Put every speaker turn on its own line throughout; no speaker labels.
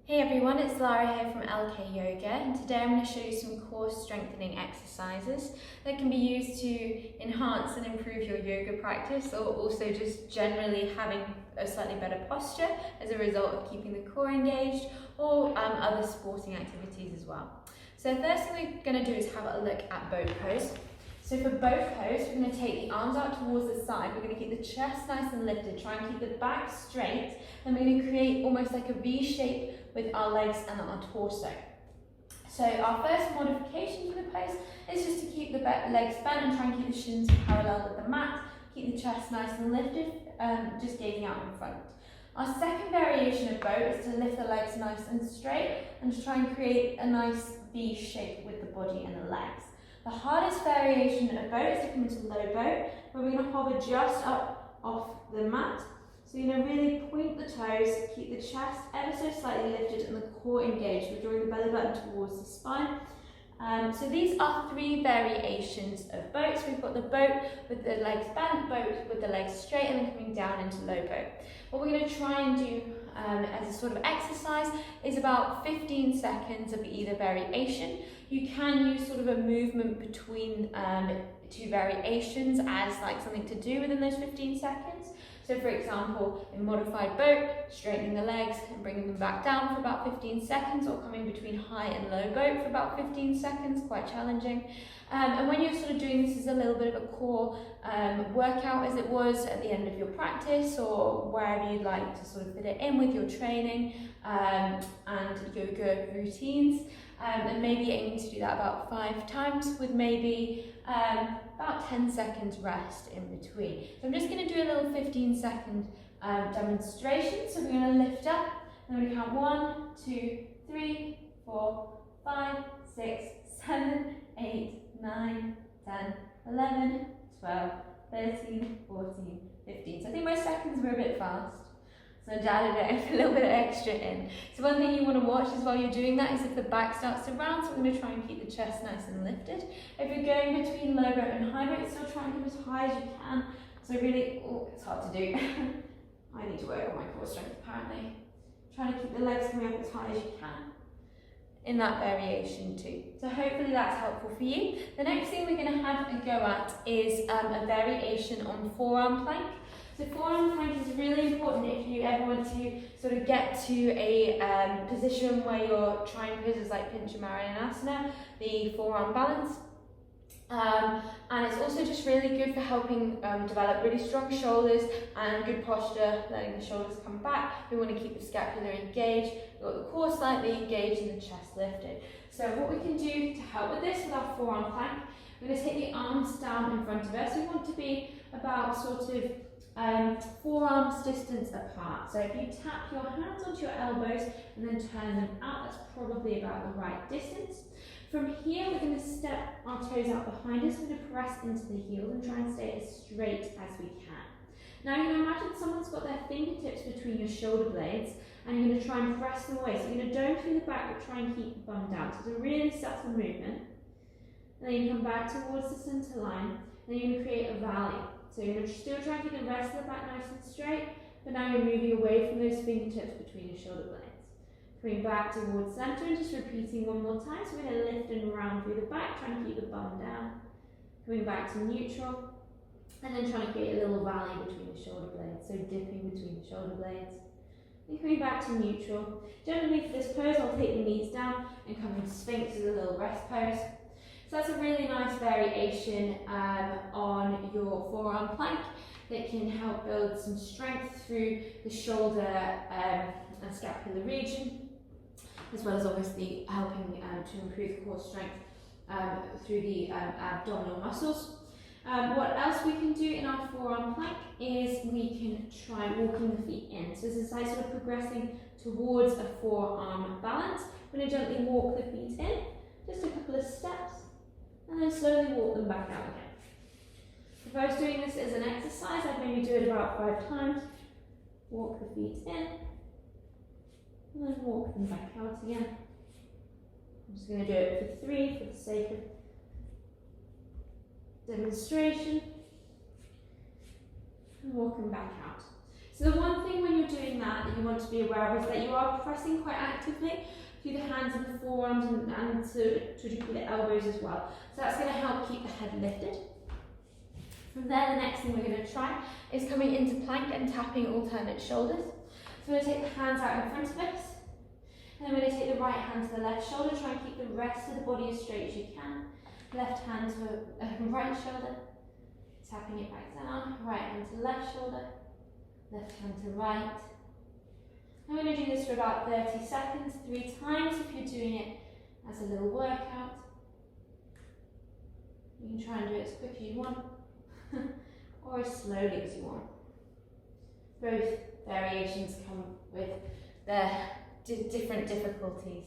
Hey everyone, it's Lara here from LK Yoga, and today I'm going to show you some core strengthening exercises that can be used to enhance and improve your yoga practice, or also just generally having a slightly better posture as a result of keeping the core engaged, or other sporting activities as well. So the first thing we're going to do is have a look at boat pose. So for boat pose, we're going to take the arms out towards the side. We're going to keep the chest nice and lifted, try and keep the back straight, and we're going to create almost like a V shape with our legs and our torso. So our first modification for the pose is just to keep the legs bent and try and keep the shins parallel with the mat, keep the chest nice and lifted, just gazing out in front. Our second variation of boat is to lift the legs nice and straight and to try and create a nice V shape with the body and the legs. The hardest variation of boat is to come into low boat, where we're going to hover just up off the mat. So you're going to really point the toes, keep the chest ever so slightly lifted and the core engaged. We're drawing the belly button towards the spine. So these are three variations of boats. We've got the boat with the legs bent, boat with the legs straight, and then coming down into low boat. What we're going to try and do as a sort of exercise is about 15 seconds of either variation. You can use sort of a movement between two variations as like something to do within those 15 seconds. So for example, in modified boat, straightening the legs and bringing them back down for about 15 seconds, or coming between high and low boat for about 15 seconds, quite challenging. And when you're sort of doing this as a little bit of a core workout, as it was at the end of your practice, or wherever you'd like to sort of fit it in with your training and yoga routines, and maybe aiming to do that about 5 times with maybe about 10 seconds rest in between. So I'm just going to do a little 15-second demonstration. So we're going to lift up, and we're going to count 1, 2, 3, 4, 5, 6, 7, 8, 9, 10, 11, 12, 13, 14, 15. So I think my seconds were a bit fast. So I added a little bit of extra in. So one thing you want to watch is while you're doing that is if the back starts to round, so we're going to try and keep the chest nice and lifted. If you're going between low boat and high boat, still try and come as high as you can. So really, it's hard to do. I need to work on my core strength apparently. Trying to keep the legs coming up as high as you can in that variation too. So hopefully that's helpful for you. The next thing we're going to have a go at is a variation on forearm plank. So forearm plank is really important if you ever want to sort of get to a position where you're trying poses like Pincha Maranasana, the forearm balance. And it's also just really good for helping develop really strong shoulders and good posture, letting the shoulders come back. We want to keep the scapula engaged, we've got the core slightly engaged and the chest lifted. So what we can do to help with this, with our forearm plank, we're going to take the arms down in front of us. We want to be about sort of forearms distance apart. So if you tap your hands onto your elbows and then turn them out, that's probably about the right distance. From here, we're going to step our toes out behind us. We're going to press into the heels and try and stay as straight as we can. Now you're going to imagine someone's got their fingertips between your shoulder blades, and you're going to try and press them away. So you're going to dome through the back, but try and keep the bum down. So it's a really subtle movement. And then you come back towards the centre line, and then you're going to create a valley. So you're going to still try and keep the rest of the back nice and straight, but now you're moving away from those fingertips between your shoulder blades. Coming back towards centre and just repeating one more time. So we're going to lift and round through the back, trying to keep the bum down. Coming back to neutral, and then trying to create a little valley between the shoulder blades. So dipping between the shoulder blades. And coming back to neutral. Generally for this pose, I'll take the knees down and come into Sphinx as a little rest pose. So that's a really nice variation on your forearm plank that can help build some strength through the shoulder and scapular region, as well as obviously helping to improve core strength through the abdominal muscles. What else we can do in our forearm plank is we can try walking the feet in. So this is like sort of progressing towards a forearm balance. We're going to gently walk the feet in, just a couple of steps, and then slowly walk them back out again. If I was doing this as an exercise, I'd maybe do it about 5 times. Walk the feet in, and then walk them back out again. I'm just going to do it for 3 for the sake of demonstration. And walk them back out. So the one thing when you're doing that you want want to be aware of is that you are pressing quite actively through the hands and the forearms and to a degree the elbows as well. So that's going to help keep the head lifted. From there, the next thing we're going to try is coming into plank and tapping alternate shoulders. So we're going to take the hands out in front of us, and then we're going to take the right hand to the left shoulder, try and keep the rest of the body as straight as you can. Left hand to right shoulder, tapping it back down, right hand to left shoulder, left hand to right. I'm going to do this for about 30 seconds, 3 times if you're doing it as a little workout. You can try and do it as quick as you want, or as slowly as you want. Both variations come with their different difficulties.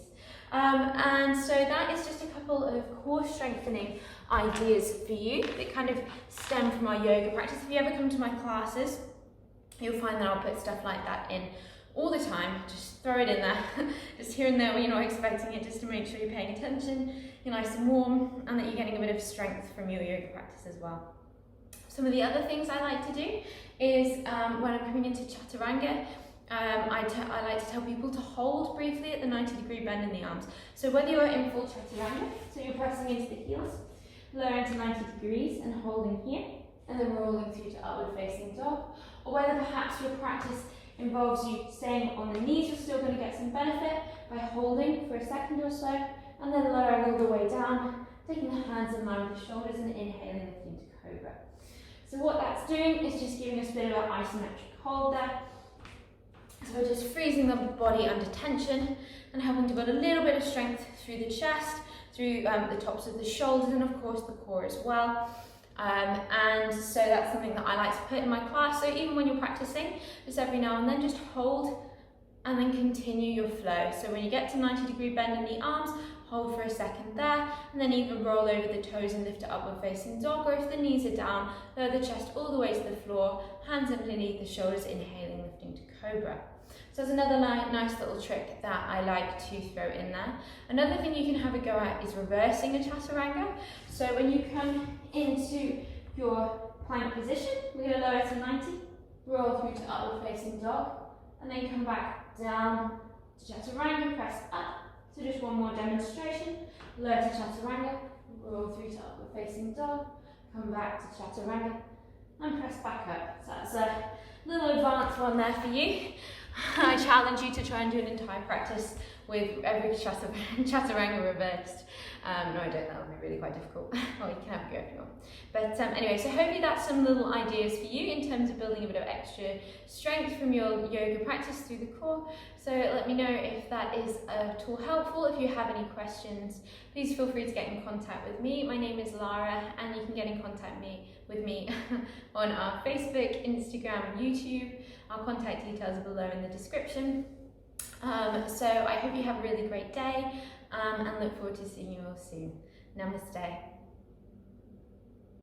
And so that is just a couple of core strengthening ideas for you that kind of stem from our yoga practice. If you ever come to my classes, you'll find that I'll put stuff like that in all the time. Just throw it in there, just here and there when you're not expecting it, just to make sure you're paying attention, you're nice and warm, and that you're getting a bit of strength from your yoga practice as well. Some of the other things I like to do is when I'm coming into Chaturanga, I like to tell people to hold briefly at the 90-degree bend in the arms. So whether you're in full Chaturanga, so you're pressing into the heels, lowering to 90 degrees and holding here, and then rolling through to upward facing dog, or whether perhaps your practice involves you staying on the knees, you're still going to get some benefit by holding for a second or so, and then lowering all the way down, taking the hands in line with the shoulders and inhaling lifting to cobra. So what that's doing is just giving us a bit of an isometric hold there. So we're just freezing the body under tension and helping to build a little bit of strength through the chest, through the tops of the shoulders, and of course the core as well. And so that's something that I like to put in my class. So even when you're practicing, just every now and then just hold and then continue your flow. So when you get to 90-degree bend in the arms, hold for a second there, and then even roll over the toes and lift it upward facing dog, or if the knees are down, lower the chest all the way to the floor, hands underneath the shoulders, inhaling, lifting to cobra. So that's another nice little trick that I like to throw in there. Another thing you can have a go at is reversing a Chaturanga. So when you come into your plank position, we're going to lower to 90, roll through to upward facing dog, and then come back down to Chaturanga, press up. So just one more demonstration. Lower to Chaturanga, roll through to upward facing dog, come back to Chaturanga, and press back up. So that's a little advanced one there for you. I challenge you to try and do an entire practice with every Chaturanga reversed. No, I don't, that would be really quite difficult. Well, you can have a go if you want. But anyway, so hopefully that's some little ideas for you in terms of building a bit of extra strength from your yoga practice through the core. So let me know if that is at all helpful. If you have any questions, please feel free to get in contact with me. My name is Lara, and you can get in contact with me on our Facebook, Instagram, and YouTube. Our contact details are below in the description. So I hope you have a really great day, and look forward to seeing you all soon. Namaste.